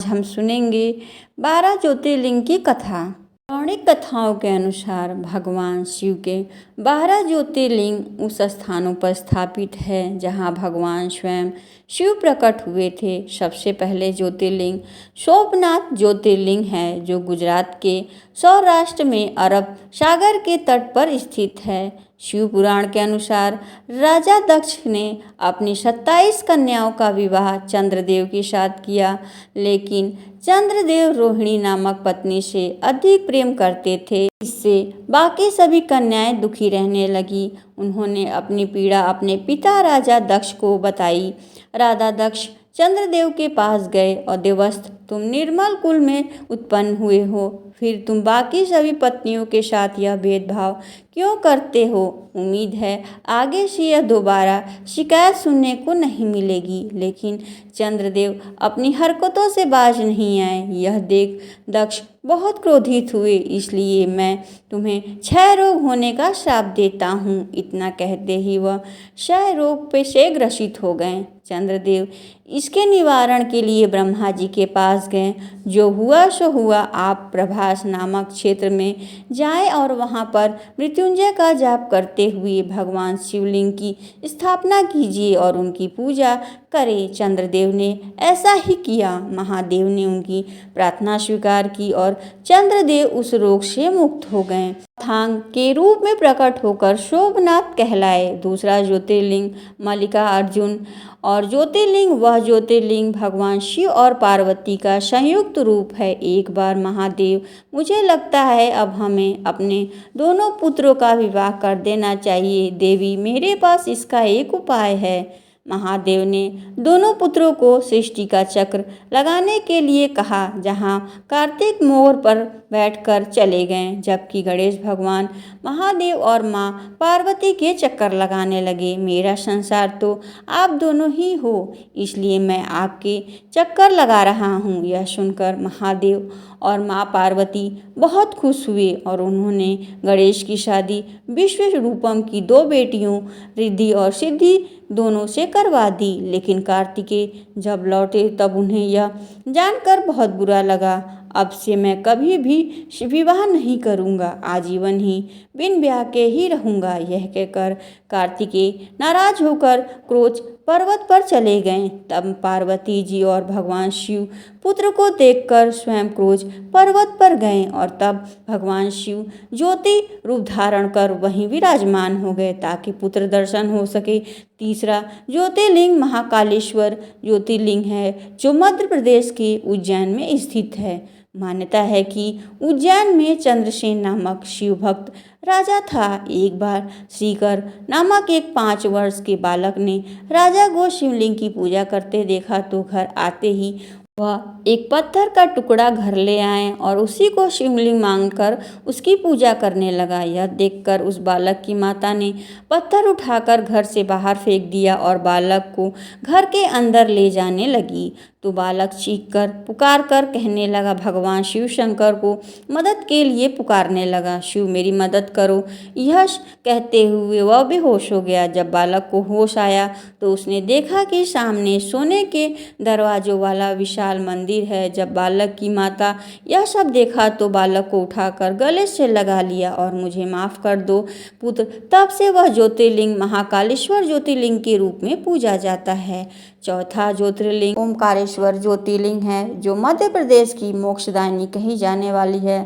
हम सुनेंगे 12 ज्योतिर्लिंग की कथा। पौराणिक कथाओं के अनुसार भगवान शिव के 12 ज्योतिर्लिंग उस स्थानों पर स्थापित है जहां भगवान स्वयं शिव प्रकट हुए थे। सबसे पहले ज्योतिर्लिंग सोमनाथ ज्योतिर्लिंग है जो गुजरात के सौराष्ट्र में अरब सागर के तट पर स्थित है। शिव पुराण के अनुसार राजा दक्ष ने अपनी 27 कन्याओं का विवाह चंद्रदेव के साथ किया, लेकिन चंद्रदेव रोहिणी नामक पत्नी से अधिक प्रेम करते थे। इससे बाकी सभी कन्याएं दुखी रहने लगी। उन्होंने अपनी पीड़ा अपने पिता राजा दक्ष को बताई। राजा दक्ष चंद्रदेव के पास गए और देवस्थ, तुम निर्मल कुल में उत्पन्न हुए हो, फिर तुम बाकी सभी पत्नियों के साथ यह भेदभाव क्यों करते हो? उम्मीद है आगे से यह दोबारा शिकायत सुनने को नहीं मिलेगी। लेकिन चंद्रदेव अपनी हरकतों से बाज नहीं आए। यह देख दक्ष बहुत क्रोधित हुए। इसलिए मैं तुम्हें क्षय रोग होने का श्राप देता हूँ। इतना कहते ही वह क्षय रोग पे से ग्रसित हो गए। चंद्रदेव इसके निवारण के लिए ब्रह्मा जी के पास गए। जो हुआ सो हुआ, आप प्रभास नामक क्षेत्र में जाएं और वहां पर मृत्युंजय का जाप करते हुए भगवान शिवलिंग की स्थापना कीजिए और उनकी पूजा करें। चंद्रदेव ने ऐसा ही किया। महादेव ने उनकी प्रार्थना स्वीकार की और चंद्रदेव उस रोग से मुक्त हो गए। थांग के रूप में प्रकट होकर सोमनाथ कहलाए। दूसरा ज्योतिर्लिंग मल्लिकार्जुन और ज्योतिर्लिंग वह ज्योतिर्लिंग भगवान शिव और पार्वती का संयुक्त रूप है। एक बार महादेव, मुझे लगता है अब हमें अपने दोनों पुत्रों का विवाह कर देना चाहिए। देवी, मेरे पास इसका एक उपाय है। महादेव ने दोनों पुत्रों को सृष्टि का चक्र लगाने के लिए कहा, जहां कार्तिक मोर पर बैठकर चले गए, जबकि गणेश भगवान महादेव और मां पार्वती के चक्कर लगाने लगे। मेरा संसार तो आप दोनों ही हो, इसलिए मैं आपके चक्कर लगा रहा हूँ। यह सुनकर महादेव और मां पार्वती बहुत खुश हुए और उन्होंने गणेश की शादी विश्वरूपम की 2 बेटियों रिद्धि और सिद्धि दोनों से करवा दी। लेकिन कार्तिकेय जब लौटे तब उन्हें यह जानकर बहुत बुरा लगा। अब से मैं कभी भी विवाह नहीं करूँगा, आजीवन ही बिन ब्याह के ही रहूँगा। यह कहकर कार्तिकेय नाराज होकर क्रोध पर्वत पर चले गए। तब पार्वती जी और भगवान शिव पुत्र को देखकर स्वयं क्रोध पर्वत पर गए और तब भगवान शिव ज्योति रूप धारण कर वहीं विराजमान हो गए ताकि पुत्र दर्शन हो सके। तीसरा ज्योतिर्लिंग महाकालेश्वर ज्योतिर्लिंग है जो मध्य प्रदेश के उज्जैन में स्थित है। मान्यता है कि उज्जैन में चंद्रसेन नामक शिव भक्त राजा था। एक बार श्रीकर नामक एक 5 वर्ष के बालक ने राजा को शिवलिंग की पूजा करते देखा तो घर आते ही वह एक पत्थर का टुकड़ा घर ले आए और उसी को शिवलिंग मांगकर उसकी पूजा करने लगा। यह देखकर उस बालक की माता ने पत्थर उठाकर घर से बाहर फेंक दिया और बालक को घर के अंदर ले जाने लगी। तो बालक चीखकर पुकार कर कहने लगा, भगवान शिव शंकर को मदद के लिए पुकारने लगा, शिव मेरी मदद करो। यह कहते हुए वह बेहोश हो गया। जब बालक को होश आया तो उसने देखा कि सामने सोने के दरवाजों वाला विशाल मंदिर है। जब बालक की माता यह सब देखा तो बालक को उठाकर गले से लगा लिया और मुझे माफ़ कर दो पुत्र। तब से वह ज्योतिर्लिंग महाकालेश्वर ज्योतिर्लिंग के रूप में पूजा जाता है। चौथा ज्योतिर्लिंग ओमकारेश्वर ज्योतिर्लिंग है जो मध्य प्रदेश की मोक्षदायिनी कही जाने वाली है।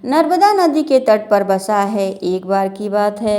नर्मदा नदी के तट पर बसा है। एक बार की बात है,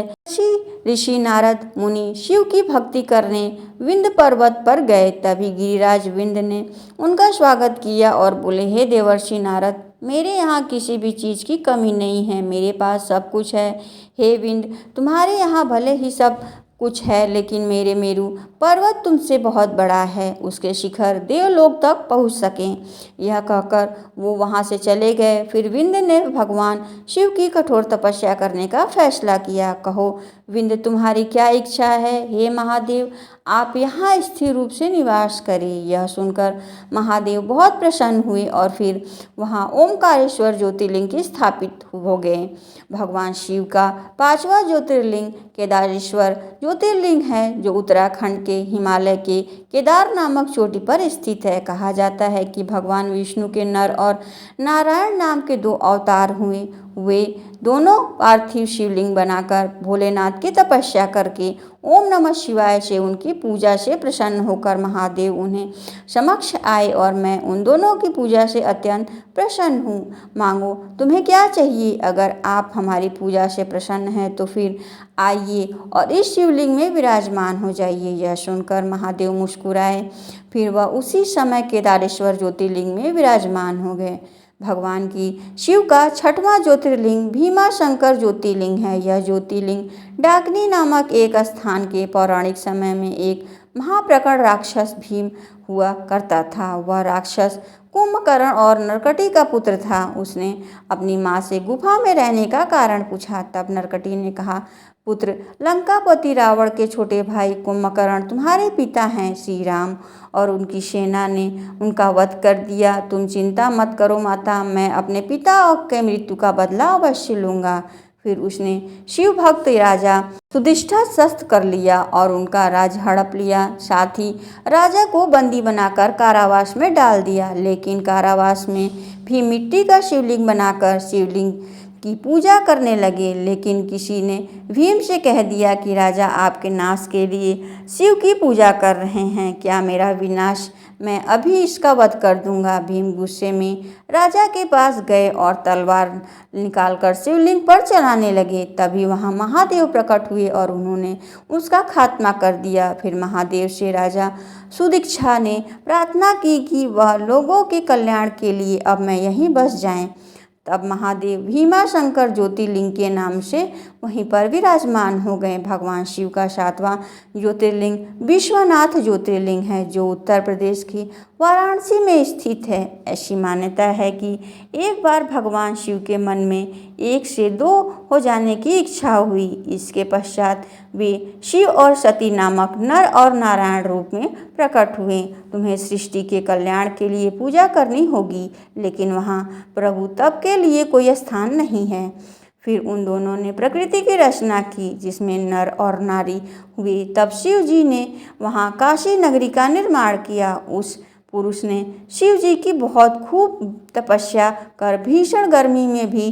ऋषि नारद मुनि शिव की भक्ति करने विंध्य पर्वत पर गए। तभी गिरिराज विंध्य ने उनका स्वागत किया और बोले, हे देवर्षि नारद, मेरे यहाँ किसी भी चीज़ की कमी नहीं है, मेरे पास सब कुछ है। हे विंध्य, तुम्हारे यहाँ भले ही सब कुछ है लेकिन मेरे मेरु पर्वत तुमसे बहुत बड़ा है, उसके शिखर देवलोक तक पहुँच सकें। यह कहकर वो वहाँ से चले गए। फिर विंध्य ने भगवान शिव की कठोर तपस्या करने का फैसला किया। कहो विंध्य तुम्हारी क्या इच्छा है हे महादेव, आप यहाँ स्थिर रूप से निवास करें। यह सुनकर महादेव बहुत प्रसन्न हुए और फिर वहाँ ओमकारेश्वर ज्योतिर्लिंग की स्थापित हो गए। भगवान शिव का 5वां ज्योतिर्लिंग केदारेश्वर ज्योतिर्लिंग है, जो उत्तराखंड के हिमालय के केदार नामक चोटी पर स्थित है। कहा जाता है कि भगवान विष्णु के नर और नारायण नाम के 2 अवतार हुए। वे दोनों पार्थिव शिवलिंग बनाकर भोलेनाथ की तपस्या करके ओम नमः शिवाय से उनकी पूजा से प्रसन्न होकर महादेव उन्हें समक्ष आए और मैं उन दोनों की पूजा से अत्यंत प्रसन्न हूँ। मांगो तुम्हें क्या चाहिए। अगर आप हमारी पूजा से प्रसन्न हैं तो फिर आइए और इस शिवलिंग में विराजमान हो जाइए। यह सुनकर महादेव मुस्कुराए। फिर वह उसी समय केदारेश्वर ज्योतिर्लिंग में विराजमान हो गए। भगवान की शिव का 6वां ज्योतिर्लिंग भीमाशंकर ज्योतिर्लिंग है। यह ज्योतिर्लिंग डाकिनी नामक एक स्थान के पौराणिक समय में एक महाप्रकट राक्षस भीम हुआ करता था। वह राक्षस कुंभकर्ण और नरकटी का पुत्र था। उसने अपनी माँ से गुफा में रहने का कारण पूछा। तब नरकटी ने कहा, पुत्र, लंकापति रावण के छोटे भाई कुंभकर्ण तुम्हारे पिता हैं। श्री राम और उनकी सेना ने उनका वध कर दिया। तुम चिंता मत करो माता, मैं अपने पिता के मृत्यु का बदला अवश्य लूँगा। फिर उसने शिव भक्त राजा सुधिष्ठा शस्त्र कर लिया और उनका राज हड़प लिया। साथ ही राजा को बंदी बनाकर कारावास में डाल दिया। लेकिन कारावास में भी मिट्टी का शिवलिंग बनाकर शिवलिंग की पूजा करने लगे। लेकिन किसी ने भीम से कह दिया कि राजा आपके नाश के लिए शिव की पूजा कर रहे हैं। क्या मेरा विनाश? मैं अभी इसका वध कर दूंगा। भीम गुस्से में राजा के पास गए और तलवार निकालकर शिवलिंग पर चलाने लगे। तभी वहां महादेव प्रकट हुए और उन्होंने उसका खात्मा कर दिया। फिर महादेव से राजा सुदीक्षा ने प्रार्थना की कि वह लोगों के कल्याण के लिए अब मैं यहीं बस जाएं। तब महादेव भीमाशंकर ज्योतिर्लिंग के नाम से वहीं पर विराजमान हो गए। भगवान शिव का 7वां ज्योतिर्लिंग विश्वनाथ ज्योतिर्लिंग है, जो उत्तर प्रदेश की वाराणसी में स्थित है। ऐसी मान्यता है कि एक बार भगवान शिव के मन में 1 से 2 हो जाने की इच्छा हुई। इसके पश्चात वे शिव और सती नामक नर और नारायण रूप में प्रकट हुए। तुम्हें सृष्टि के कल्याण के लिए पूजा करनी होगी, लेकिन वहाँ प्रभु तप के लिए कोई स्थान नहीं है। फिर उन दोनों ने प्रकृति की रचना की, जिसमें नर और नारी हुए। तब शिव जी ने वहाँ काशी नगरी का निर्माण किया। उस पुरुष ने शिव जी की बहुत खूब तपस्या कर भीषण गर्मी में भी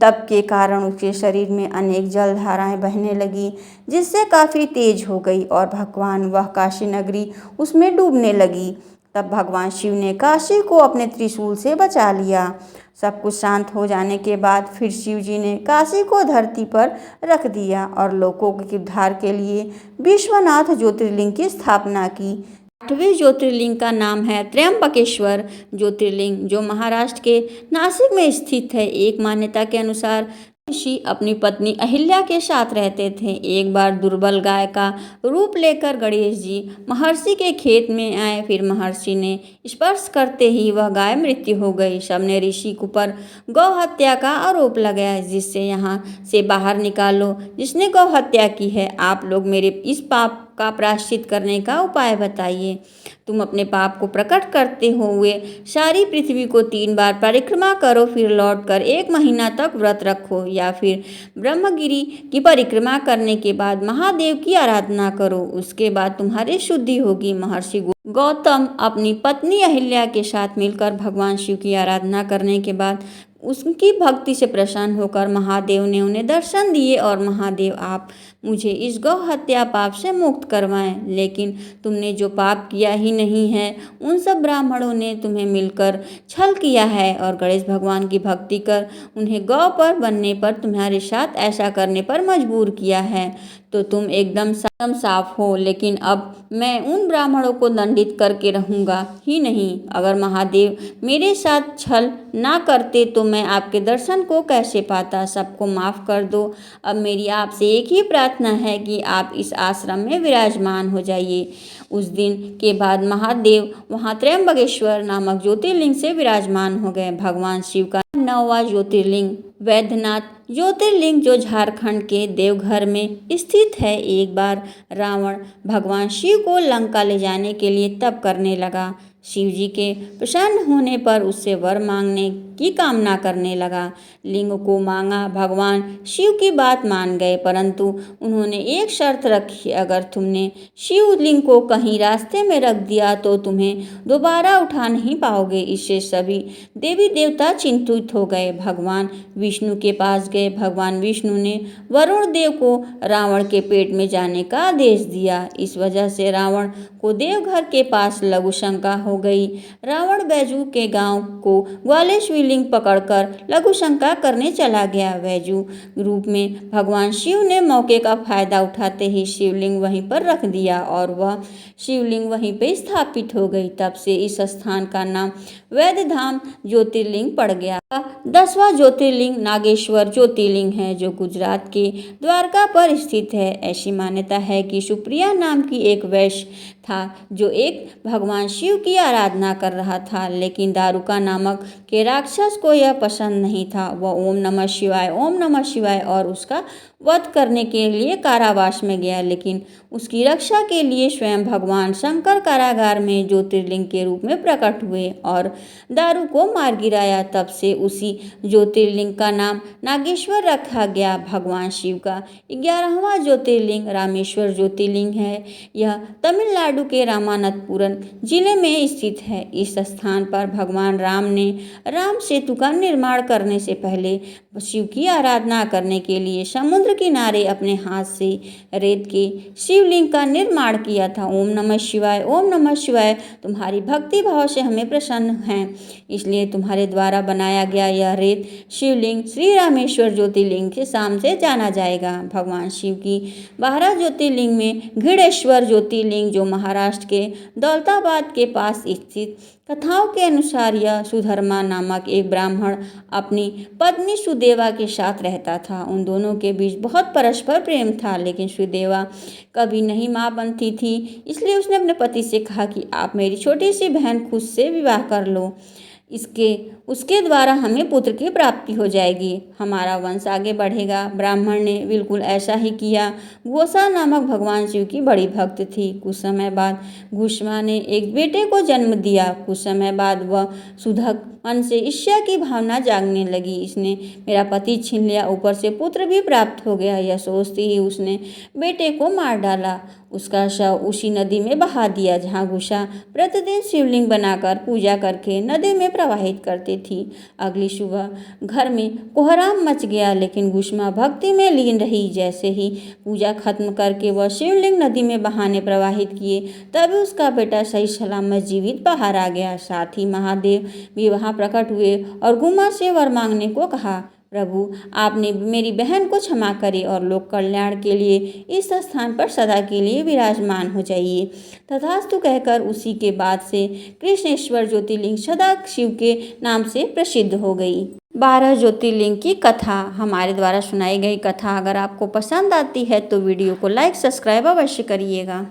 तप के कारण उसके शरीर में अनेक जलधाराएं बहने लगी, जिससे काफ़ी तेज हो गई और भगवान वह काशी नगरी उसमें डूबने लगी। तब भगवान शिव ने काशी को अपने त्रिशूल से बचा लिया। सब कुछ शांत हो जाने के बाद फिर शिव जी ने काशी को धरती पर रख दिया और लोगों के उद्धार के लिए विश्वनाथ ज्योतिर्लिंग की स्थापना की। 8वें ज्योतिर्लिंग का नाम है त्र्यंबकेश्वर ज्योतिर्लिंग, जो महाराष्ट्र के नासिक में स्थित है। एक मान्यता के अनुसार ऋषि अपनी पत्नी अहिल्या के साथ रहते थे। एक बार दुर्बल गाय का रूप लेकर गणेश जी महर्षि के खेत में आए। फिर महर्षि ने स्पर्श करते ही वह गाय मृत्यु हो गई। सबने ऋषि के ऊपर गौ हत्या का आरोप लगाया, जिससे यहाँ से बाहर निकालो, जिसने गौ हत्या की है। आप लोग मेरे इस पाप का प्रायश्चित करने का उपाय बताइए। तुम अपने पाप को प्रकट करते हुए सारी पृथ्वी को 3 बार परिक्रमा करो, फिर लौटकर 1 महीना तक व्रत रखो, या फिर ब्रह्मगिरी की परिक्रमा करने के बाद महादेव की आराधना करो। उसके बाद तुम्हारी शुद्धि होगी। महर्षि गौतम अपनी पत्नी अहिल्या के साथ मिलकर भगवान शिव की आराधना करने के बाद उसकी भक्ति से प्रसन्न होकर महादेव ने उन्हें दर्शन दिए और महादेव, आप मुझे इस गौ हत्या पाप से मुक्त करवाएं। लेकिन तुमने जो पाप किया ही नहीं है, उन सब ब्राह्मणों ने तुम्हें मिलकर छल किया है और गणेश भगवान की भक्ति कर उन्हें गौ पर बनने पर तुम्हारे साथ ऐसा करने पर मजबूर किया है। तो तुम एकदम साफ हो। लेकिन अब मैं उन ब्राह्मणों को दंडित करके रहूँगा ही नहीं। अगर महादेव मेरे साथ छल ना करते तो मैं आपके दर्शन को कैसे पाता। सबको माफ़ कर दो। अब मेरी आपसे एक ही प्रार्थना है कि आप इस आश्रम में विराजमान हो जाइए। उस दिन के बाद महादेव वहाँ त्र्यंबकेश्वर नामक ज्योतिर्लिंग से विराजमान हो गए। भगवान शिव का नौवां ज्योतिर्लिंग वैद्यनाथ ज्योतिर्लिंग जो झारखंड के देवघर में स्थित है। एक बार रावण भगवान शिव को लंका ले जाने के लिए तप करने लगा। शिव जी के प्रसन्न होने पर उससे वर मांगने की कामना करने लगा। लिंग को मांगा, भगवान शिव की बात मान गए, परंतु उन्होंने एक शर्त रखी, अगर तुमने शिवलिंग को कहीं रास्ते में रख दिया तो तुम्हें दोबारा उठा नहीं पाओगे। इससे सभी देवी देवता चिंतित हो गए, भगवान विष्णु के पास गए। भगवान विष्णु ने वरुण देव को रावण के पेट में जाने का आदेश दिया। इस वजह से रावण को देवघर के पास लघु शंका हो गई। रावण बैजू के गांव को ग्वाले शिवलिंग पकड़कर लघु शंका करने चला गया। बैजू रूप में भगवान शिव ने मौके का फायदा उठाते ही शिवलिंग वहीं पर रख दिया और वह शिवलिंग वहीं पे स्थापित हो गई। तब से इस स्थान का नाम वैद्यधाम ज्योतिर्लिंग पड़ गया। 10वां ज्योतिर्लिंग नागेश्वर ज्योतिर्लिंग है, जो गुजरात के द्वारका पर स्थित है। ऐसी मान्यता है कि सुप्रिया नाम की एक वैश्य था जो एक भगवान शिव की आराधना कर रहा था, लेकिन दारुका नामक के राक्षस को यह पसंद नहीं था। वह ओम नमः शिवाय और उसका वध करने के लिए कारावास में गया, लेकिन उसकी रक्षा के लिए स्वयं भगवान शंकर कारागार में ज्योतिर्लिंग के रूप में प्रकट हुए और दारू को मार गिराया। तब से उसी ज्योतिर्लिंग का नाम नागेश्वर रखा गया। भगवान शिव का 11वां ज्योतिर्लिंग रामेश्वर ज्योतिर्लिंग है। यह तमिलनाडु के रामानाथपुरम जिले में स्थित है। इस स्थान पर भगवान राम ने राम सेतु का निर्माण करने से पहले शिव की आराधना करने के लिए समुद्र किनारे अपने हाथ से रेत के शिवलिंग का निर्माण किया था। ओम नमः शिवाय तुम्हारी भक्ति भाव से हमें प्रसन्न हैं, इसलिए तुम्हारे द्वारा बनाया गया यह रेत शिवलिंग श्री रामेश्वर ज्योतिर्लिंग के नाम से जाना जाएगा। भगवान शिव की 12 ज्योतिर्लिंग में घृणेश्वर ज्योतिर्लिंग जो महाराष्ट्र के दौलताबाद के पास स्थित, कथाओं के अनुसार यह सुधर्मा नामक एक ब्राह्मण अपनी पत्नी सुदेवा के साथ रहता था। उन दोनों के बीच बहुत परस्पर प्रेम था, लेकिन सुदेवा कभी नहीं मां बनती थी, इसलिए उसने अपने पति से कहा कि आप मेरी छोटी सी बहन खुद से विवाह कर लो, उसके द्वारा हमें पुत्र की प्राप्ति हो जाएगी, हमारा वंश आगे बढ़ेगा। ब्राह्मण ने बिल्कुल ऐसा ही किया। घोषा नामक भगवान शिव की बड़ी भक्त थी। कुछ समय बाद घुष्मा ने एक बेटे को जन्म दिया। कुछ समय बाद वह सुधक मन से ईर्ष्या की भावना जागने लगी। इसने मेरा पति छीन लिया, ऊपर से पुत्र भी प्राप्त हो गया। यह सोचते ही उसने बेटे को मार डाला। उसका शव उसी नदी में बहा दिया जहाँ घुषा प्रतिदिन शिवलिंग बनाकर पूजा करके नदी में प्रवाहित करती थी। अगली सुबह घर में कोहराम मच गया, लेकिन घुष्मा भक्ति में लीन रही। जैसे ही पूजा खत्म करके वह शिवलिंग नदी में बहाने प्रवाहित किए, तभी उसका बेटा सही सलामत जीवित बाहर आ गया। साथ ही महादेव भी वहाँ प्रकट हुए और घुमा से वर मांगने को कहा। प्रभु, आपने मेरी बहन को क्षमा करे और लोक कल्याण के लिए इस स्थान पर सदा के लिए विराजमान हो जाइए। तथास्तु कहकर उसी के बाद से कृष्णेश्वर ज्योतिर्लिंग सदा शिव के नाम से प्रसिद्ध हो गई। 12 ज्योतिर्लिंग की कथा हमारे द्वारा सुनाई गई कथा अगर आपको पसंद आती है तो वीडियो को लाइक सब्सक्राइब अवश्य करिएगा।